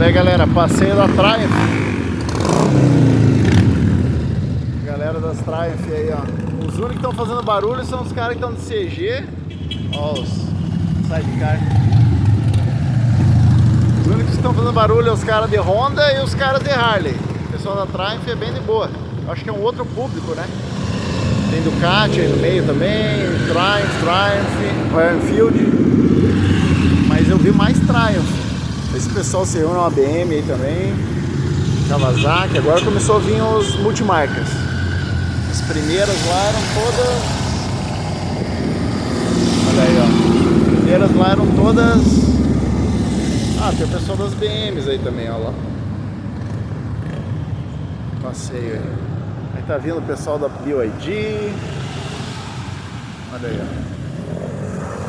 Daí galera, passeio da Triumph. Galera das Triumph aí, ó. Os únicos que estão fazendo barulho são os caras que estão de CG. Ó, os sidecar. Os únicos que estão fazendo barulho são os caras de Honda e os caras de Harley. O pessoal da Triumph é bem de boa. Eu acho que é um outro público, né? Tem Ducati aí no meio também, Triumph, Royal Enfield. Mas eu vi mais Triumph. Esse pessoal se reúne uma BM aí também, Kawasaki. Agora começou a vir os multimarcas. As primeiras lá eram todas... Olha aí, ó. As primeiras lá eram todas... Ah, tem o pessoal das BMs aí também, ó lá. Passeio aí. Aí tá vindo o pessoal da BYD. Olha aí, ó.